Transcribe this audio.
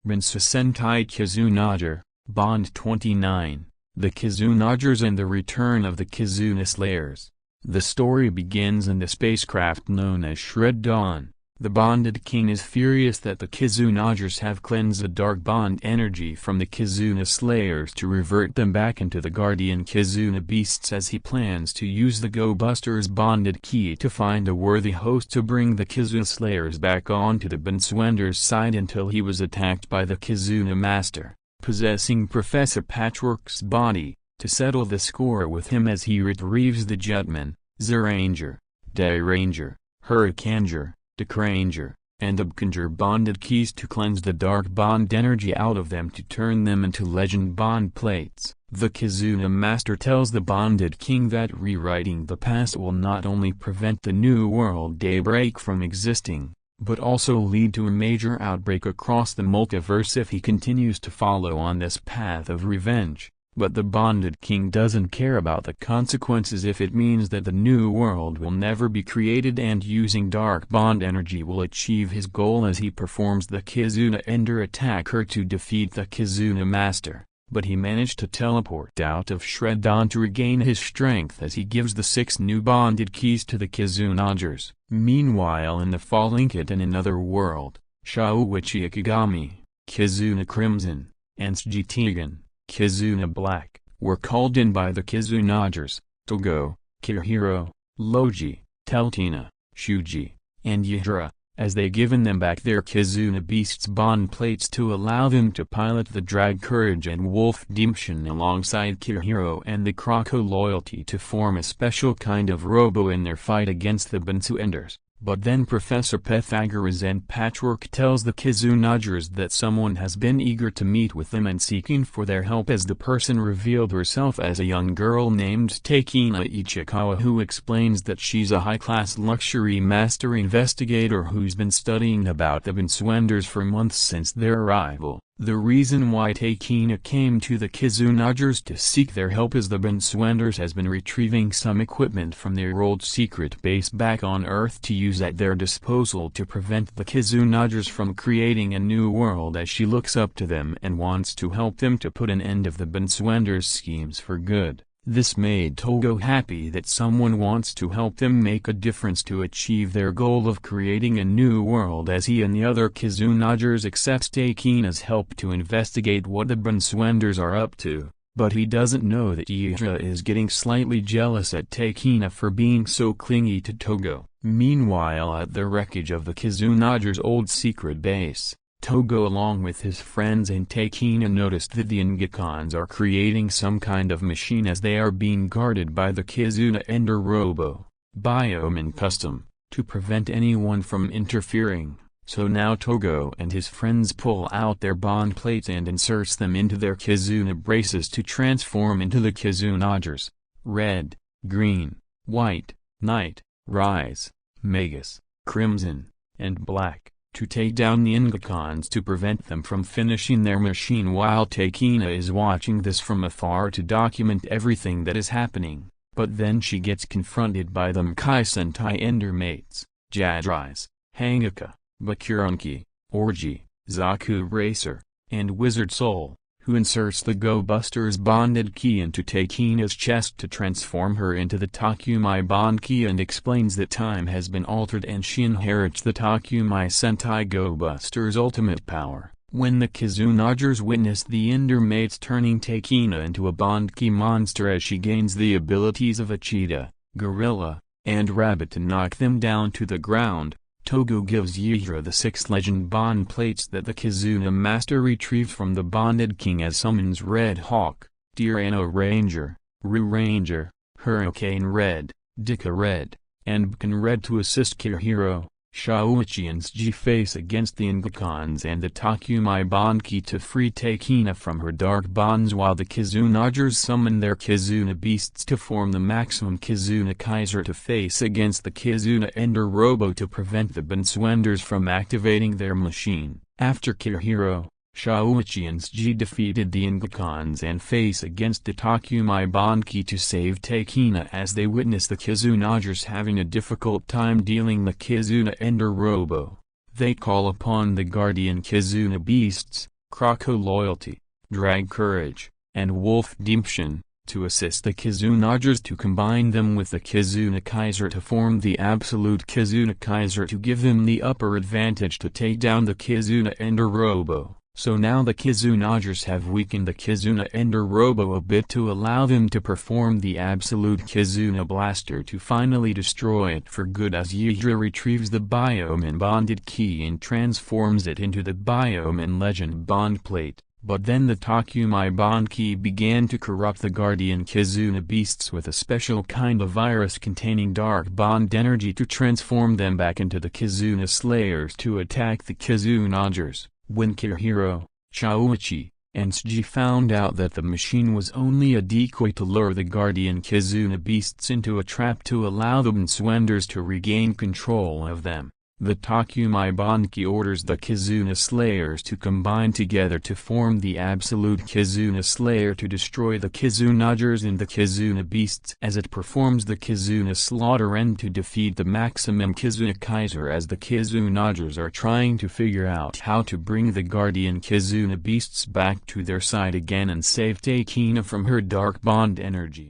Bansou Sentai Kizunager, Bond 29, The Kizunagers and the Return of the Kizuna Slayers. The story begins in the spacecraft known as Shred Dawn. The bonded king is furious that the Kizunagers have cleansed the dark bond energy from the Kizuna Slayers to revert them back into the Guardian Kizuna Beasts, as he plans to use the Go Busters bonded key to find a worthy host to bring the Kizuna Slayers back onto the Bansouenders side until he was attacked by the Kizuna Master, possessing Professor Patchwork's body, to settle the score with him as he retrieves the Jetman, Zyuranger, Dairanger, Hurricaneger, Dekaranger, and Boukenger bonded keys to cleanse the dark bond energy out of them to turn them into legend bond plates. The Kizuna Master tells the bonded king that rewriting the past will not only prevent the New World Daybreak from existing, but also lead to a major outbreak across the multiverse if he continues to follow on this path of revenge. But the bonded king doesn't care about the consequences if it means that the new world will never be created, and using dark bond energy will achieve his goal as he performs the Kizunager attacker to defeat the Kizuna Master. But he managed to teleport out of Shred Dawn to regain his strength as he gives the 6 new bonded keys to the Kizunagers. Meanwhile, in the Falling Kit in another world, Shouichi Ichigami, Kizuna Crimson, and Souji Tegan, Kizuna Black, were called in by the Kizunagers, Togo, Kirihiro, Logi, Teltina, Shuji, and Yihira, as they given them back their Kizuna Beasts bond plates to allow them to pilot the Drag Courage and Wolf Deemption alongside Kirihiro and the Croco Loyalty to form a special kind of robo in their fight against the Bansouenders. But then Professor Pythagoras and Patchwork tells the Kizunagers that someone has been eager to meet with them and seeking for their help, as the person revealed herself as a young girl named Takina Ichikawa, who explains that she's a high-class luxury master investigator who's been studying about the Bansouenders for months since their arrival. The reason why Takina came to the Kizunagers to seek their help is the Bansouenders has been retrieving some equipment from their old secret base back on Earth to use at their disposal to prevent the Kizunagers from creating a new world, as she looks up to them and wants to help them to put an end of the Bansouenders' schemes for good. This made Togo happy that someone wants to help them make a difference to achieve their goal of creating a new world, as he and the other Kizunagers accepts Takina's help to investigate what the Bansouenders are up to. But he doesn't know that Yihira is getting slightly jealous at Takina for being so clingy to Togo. Meanwhile, at the wreckage of the Kizunagers' old secret base, Togo along with his friends and Takina noticed that the Ingekons are creating some kind of machine as they are being guarded by the Kizunager robo, Bioman Custom, to prevent anyone from interfering. So now Togo and his friends pull out their bond plates and inserts them into their Kizuna braces to transform into the Kizunagers: Red, Green, White, Night, Rise, Magus, Crimson, and Black, to take down the Ingekons to prevent them from finishing their machine. While Takina is watching this from afar to document everything that is happening, but then she gets confronted by the Mekai Sentai Endermates, Jadrise, Hangaka, Bakurunki, Orgy, Zaku Racer, and Wizard Soul, who inserts the Go Busters bonded key into Takina's chest to transform her into the Takumai bond key, and explains that time has been altered and she inherits the Takumai Sentai Go Busters ultimate power. When the Kizunagers witness the Endermates turning Takina into a bond key monster as she gains the abilities of a cheetah, gorilla, and rabbit to knock them down to the ground, Togo gives Yihira the 6 legend bond plates that the Kizuna Master retrieved from the bonded king, as summons Red Hawk, Dairanger, Zyuranger, Hurricaneger, Dekaranger, and Boukenger to assist Kirihiro, Shouichi and Souji face against the Ingekons and the Takumai bond key to free Takina from her dark bonds, while the Kizunagers summon their Kizuna Beasts to form the maximum Kizuna Kaiser to face against the Kizunager robo to prevent the Bansouenders from activating their machine. After Kirihiro, Shouichi and Souji defeated the Ingekons and face against the Takumai bond key to save Takina, as they witness the Kizunagers having a difficult time dealing the Kizunager robo. They call upon the Guardian Kizuna Beasts, Croco Loyalty, Drag Courage, and Wolf Deemption, to assist the Kizunagers to combine them with the Kizunagers to form the absolute Kizunagers to give them the upper advantage to take down the Kizunager robo. So now the Kizunagers have weakened the Kizunager robo a bit to allow them to perform the absolute Kizuna blaster to finally destroy it for good, as Zyuranger retrieves the Bioman bonded key and transforms it into the Bioman legend bond plate. But then the Takumi bond key began to corrupt the Guardian Kizuna Beasts with a special kind of virus containing dark bond energy to transform them back into the Kizuna Slayers to attack the Kizunagers. When Kirihiro, Shouichi, and Tsuji found out that the machine was only a decoy to lure the Guardian Kizuna Beasts into a trap to allow the Bansouenders to regain control of them, the Takumi Banki orders the Kizuna Slayers to combine together to form the absolute Kizuna Slayer to destroy the Kizunagers and the Kizuna Beasts as it performs the Kizuna Slaughter and to defeat the maximum Kizunagers, as the Kizunagers are trying to figure out how to bring the Guardian Kizuna Beasts back to their side again and save Takina from her dark bond energy.